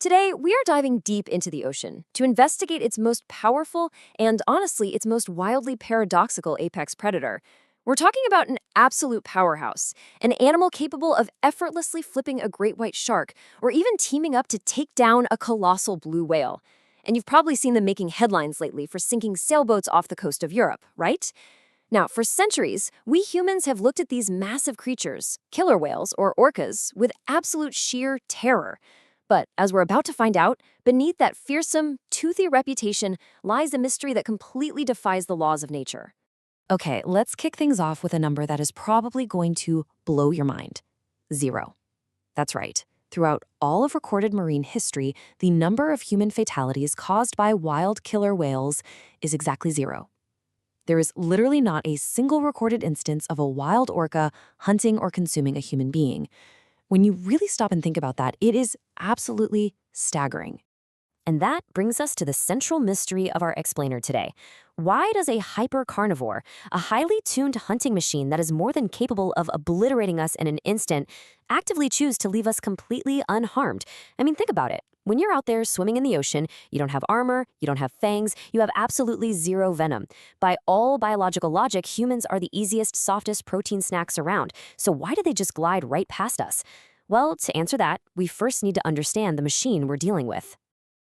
Today, we are diving deep into the ocean to investigate its most powerful and, honestly, its most wildly paradoxical apex predator. We're talking about an absolute powerhouse, an animal capable of effortlessly flipping a great white shark or even teaming up to take down a colossal blue whale. And you've probably seen them making headlines lately for sinking sailboats off the coast of Europe, right? Now, for centuries, we humans have looked at these massive creatures, killer whales or orcas, with absolute sheer terror. But as we're about to find out, beneath that fearsome, toothy reputation lies a mystery that completely defies the laws of nature. Okay, let's kick things off with a number that is probably going to blow your mind. 0. That's right. Throughout all of recorded marine history, the number of human fatalities caused by wild killer whales is exactly 0. There is literally not a single recorded instance of a wild orca hunting or consuming a human being. When you really stop and think about that, it is absolutely staggering. And that brings us to the central mystery of our explainer today. Why does a hyper-carnivore, a highly tuned hunting machine that is more than capable of obliterating us in an instant, actively choose to leave us completely unharmed? I mean, think about it. When you're out there swimming in the ocean, you don't have armor, you don't have fangs, you have absolutely zero venom. By all biological logic, humans are the easiest, softest protein snacks around. So why do they just glide right past us? Well, to answer that, we first need to understand the machine we're dealing with.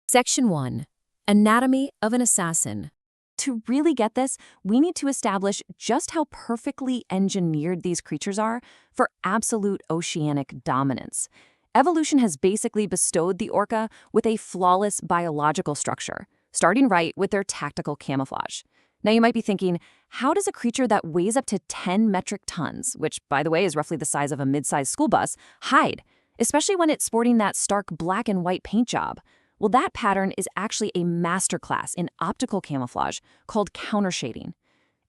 Section 1. Anatomy of an assassin. To really get this, we need to establish just how perfectly engineered these creatures are for absolute oceanic dominance. Evolution has basically bestowed the orca with a flawless biological structure, starting right with their tactical camouflage. Now you might be thinking, how does a creature that weighs up to 10 metric tons, which by the way is roughly the size of a mid-sized school bus, hide, especially when it's sporting that stark black and white paint job? Well, that pattern is actually a masterclass in optical camouflage called countershading.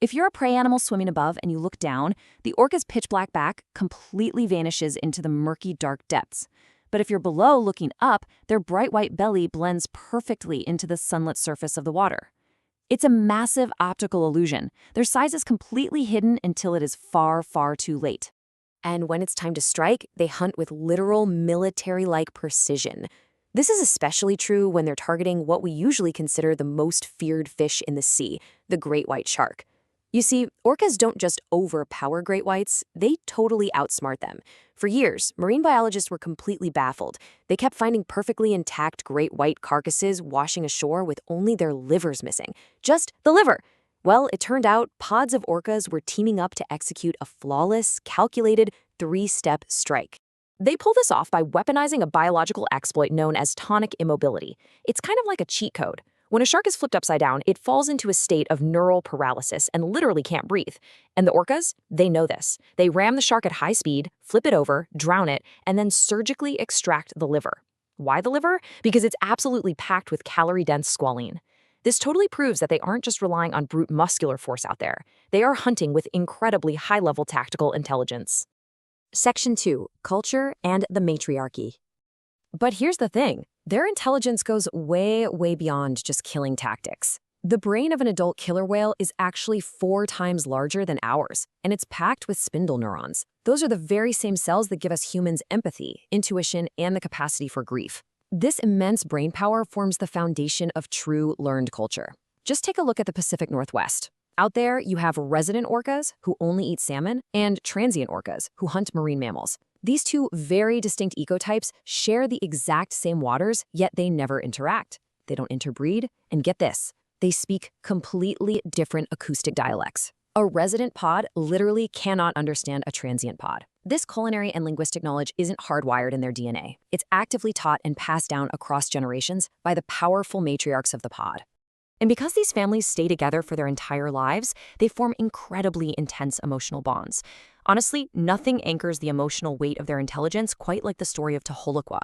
If you're a prey animal swimming above and you look down, the orca's pitch black back completely vanishes into the murky, dark depths. But if you're below looking up, their bright white belly blends perfectly into the sunlit surface of the water. It's a massive optical illusion. Their size is completely hidden until it is far, far too late. And when it's time to strike, they hunt with literal military-like precision. This is especially true when they're targeting what we usually consider the most feared fish in the sea, the great white shark. You see, orcas don't just overpower great whites, they totally outsmart them. For years, marine biologists were completely baffled. They kept finding perfectly intact great white carcasses washing ashore with only their livers missing. Just the liver! Well, it turned out pods of orcas were teaming up to execute a flawless, calculated, 3-step strike. They pull this off by weaponizing a biological exploit known as tonic immobility. It's kind of like a cheat code. When a shark is flipped upside down, it falls into a state of neural paralysis and literally can't breathe. And the orcas, they know this. They ram the shark at high speed, flip it over, drown it, and then surgically extract the liver. Why the liver? Because it's absolutely packed with calorie-dense squalene. This totally proves that they aren't just relying on brute muscular force out there. They are hunting with incredibly high-level tactical intelligence. Section 2. Culture and the matriarchy. But here's the thing. Their intelligence goes way, way beyond just killing tactics. The brain of an adult killer whale is actually 4 times larger than ours, and it's packed with spindle neurons. Those are the very same cells that give us humans empathy, intuition, and the capacity for grief. This immense brain power forms the foundation of true learned culture. Just take a look at the Pacific Northwest. Out there, you have resident orcas, who only eat salmon, and transient orcas, who hunt marine mammals. These two very distinct ecotypes share the exact same waters, yet they never interact. They don't interbreed, and get this, they speak completely different acoustic dialects. A resident pod literally cannot understand a transient pod. This culinary and linguistic knowledge isn't hardwired in their DNA. It's actively taught and passed down across generations by the powerful matriarchs of the pod. And because these families stay together for their entire lives, they form incredibly intense emotional bonds. Honestly, nothing anchors the emotional weight of their intelligence quite like the story of Taholuqua.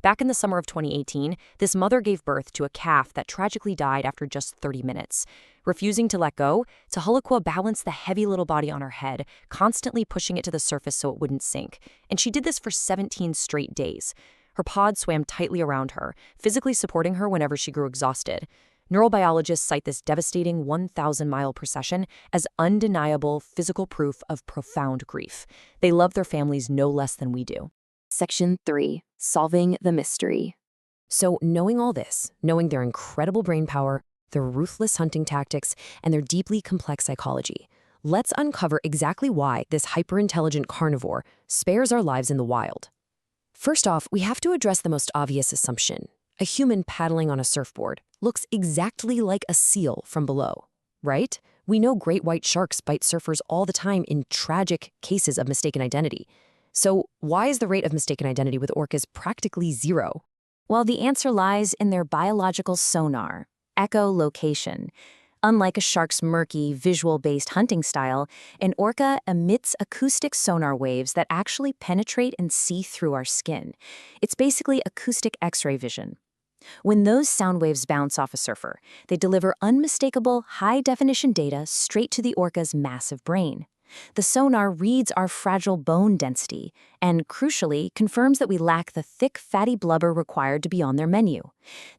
Back in the summer of 2018, this mother gave birth to a calf that tragically died after just 30 minutes. Refusing to let go, Taholuqua balanced the heavy little body on her head, constantly pushing it to the surface so it wouldn't sink. And she did this for 17 straight days. Her pod swam tightly around her, physically supporting her whenever she grew exhausted. Neurobiologists cite this devastating 1,000-mile procession as undeniable physical proof of profound grief. They love their families no less than we do. Section 3. Solving the mystery. So knowing all this, knowing their incredible brain power, their ruthless hunting tactics, and their deeply complex psychology, let's uncover exactly why this hyper-intelligent carnivore spares our lives in the wild. First off, we have to address the most obvious assumption. A human paddling on a surfboard looks exactly like a seal from below, right? We know great white sharks bite surfers all the time in tragic cases of mistaken identity. So why is the rate of mistaken identity with orcas practically zero? Well, the answer lies in their biological sonar, echolocation. Unlike a shark's murky, visual-based hunting style, an orca emits acoustic sonar waves that actually penetrate and see through our skin. It's basically acoustic X-ray vision. When those sound waves bounce off a surfer, they deliver unmistakable, high-definition data straight to the orca's massive brain. The sonar reads our fragile bone density and, crucially, confirms that we lack the thick, fatty blubber required to be on their menu.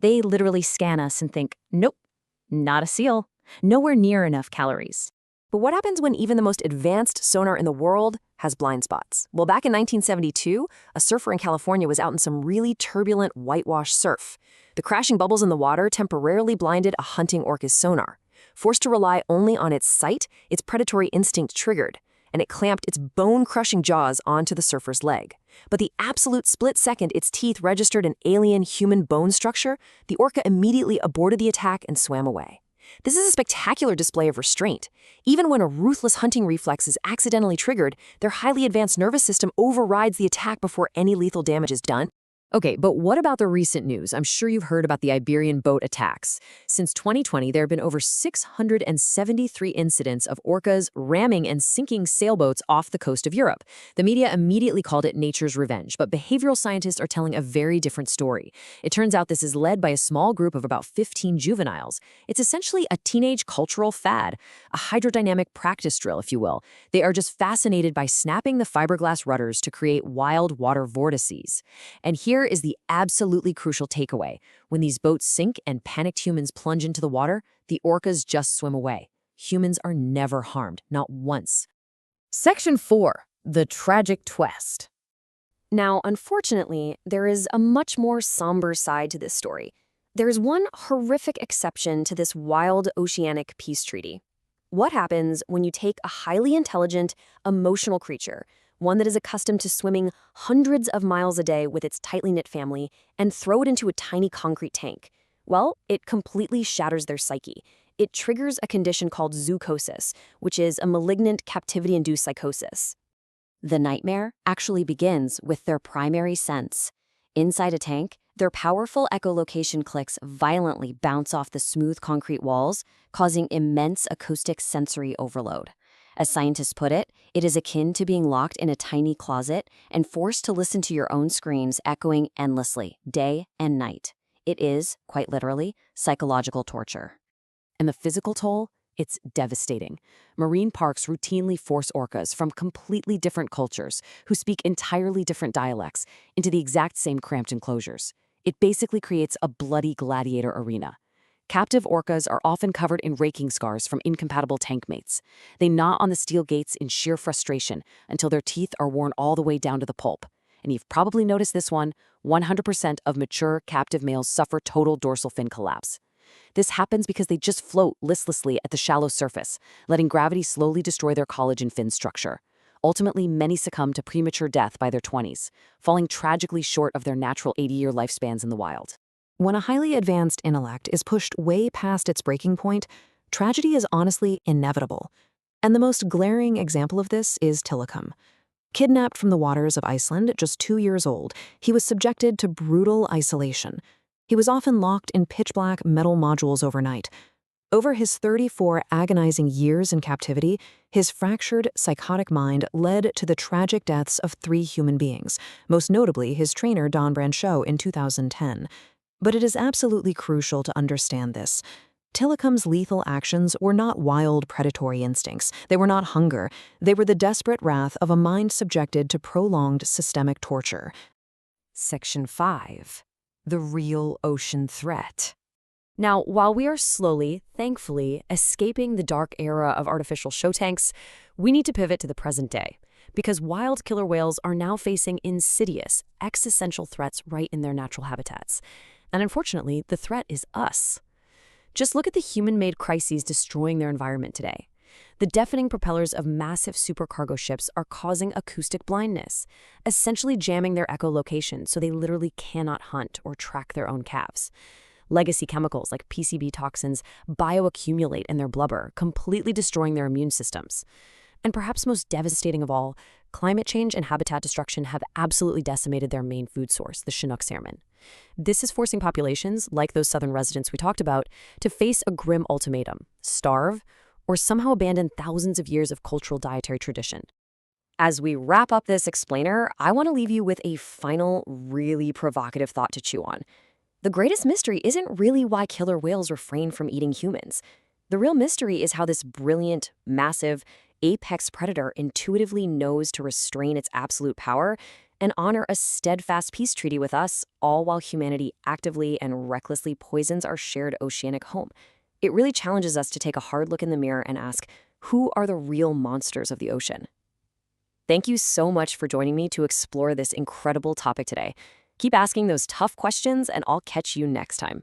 They literally scan us and think, nope, not a seal, nowhere near enough calories. But what happens when even the most advanced sonar in the world has blind spots? Well, back in 1972, a surfer in California was out in some really turbulent whitewash surf. The crashing bubbles in the water temporarily blinded a hunting orca's sonar. Forced to rely only on its sight, its predatory instinct triggered, and it clamped its bone-crushing jaws onto the surfer's leg. But the absolute split second its teeth registered an alien human bone structure, the orca immediately aborted the attack and swam away. This is a spectacular display of restraint. Even when a ruthless hunting reflex is accidentally triggered, their highly advanced nervous system overrides the attack before any lethal damage is done. Okay, but what about the recent news? I'm sure you've heard about the Iberian boat attacks. Since 2020, there have been over 673 incidents of orcas ramming and sinking sailboats off the coast of Europe. The media immediately called it nature's revenge, but behavioral scientists are telling a very different story. It turns out this is led by a small group of about 15 juveniles. It's essentially a teenage cultural fad, a hydrodynamic practice drill, if you will. They are just fascinated by snapping the fiberglass rudders to create wild water vortices. And here is the absolutely crucial takeaway. When these boats sink and panicked humans plunge into the water, the orcas just swim away. Humans are never harmed, not once. Section 4. The tragic twist. Now, unfortunately, there is a much more somber side to this story. There is one horrific exception to this wild oceanic peace treaty. What happens when you take a highly intelligent, emotional creature, one that is accustomed to swimming hundreds of miles a day with its tightly knit family, and throw it into a tiny concrete tank? Well, it completely shatters their psyche. It triggers a condition called zoochosis, which is a malignant captivity-induced psychosis. The nightmare actually begins with their primary sense. Inside a tank, their powerful echolocation clicks violently bounce off the smooth concrete walls, causing immense acoustic sensory overload. As scientists put it, it is akin to being locked in a tiny closet and forced to listen to your own screams echoing endlessly, day and night. It is, quite literally, psychological torture. And the physical toll? It's devastating. Marine parks routinely force orcas from completely different cultures who speak entirely different dialects into the exact same cramped enclosures. It basically creates a bloody gladiator arena. Captive orcas are often covered in raking scars from incompatible tank mates. They gnaw on the steel gates in sheer frustration until their teeth are worn all the way down to the pulp. And you've probably noticed this one, 100% of mature captive males suffer total dorsal fin collapse. This happens because they just float listlessly at the shallow surface, letting gravity slowly destroy their collagen fin structure. Ultimately, many succumb to premature death by their 20s, falling tragically short of their natural 80-year lifespans in the wild. When a highly advanced intellect is pushed way past its breaking point, tragedy is honestly inevitable. And the most glaring example of this is Tilikum. Kidnapped from the waters of Iceland at just 2 years old, he was subjected to brutal isolation. He was often locked in pitch-black metal modules overnight. Over his 34 agonizing years in captivity, his fractured, psychotic mind led to the tragic deaths of 3 human beings, most notably his trainer Don Brancheau in 2010. But it is absolutely crucial to understand this. Tilikum's lethal actions were not wild predatory instincts. They were not hunger. They were the desperate wrath of a mind subjected to prolonged systemic torture. Section 5. The real ocean threat. Now, while we are slowly, thankfully, escaping the dark era of artificial show tanks, we need to pivot to the present day, because wild killer whales are now facing insidious, existential threats right in their natural habitats. And unfortunately, the threat is us. Just look at the human-made crises destroying their environment today. The deafening propellers of massive supercargo ships are causing acoustic blindness, essentially jamming their echolocation so they literally cannot hunt or track their own calves. Legacy chemicals like PCB toxins bioaccumulate in their blubber, completely destroying their immune systems. And perhaps most devastating of all, climate change and habitat destruction have absolutely decimated their main food source, the Chinook salmon. This is forcing populations, like those southern residents we talked about, to face a grim ultimatum: starve or somehow abandon thousands of years of cultural dietary tradition. As we wrap up this explainer, I want to leave you with a final, really provocative thought to chew on. The greatest mystery isn't really why killer whales refrain from eating humans. The real mystery is how this brilliant, massive, apex predator intuitively knows to restrain its absolute power and honor a steadfast peace treaty with us, all while humanity actively and recklessly poisons our shared oceanic home. It really challenges us to take a hard look in the mirror and ask, who are the real monsters of the ocean? Thank you so much for joining me to explore this incredible topic today. Keep asking those tough questions, and I'll catch you next time.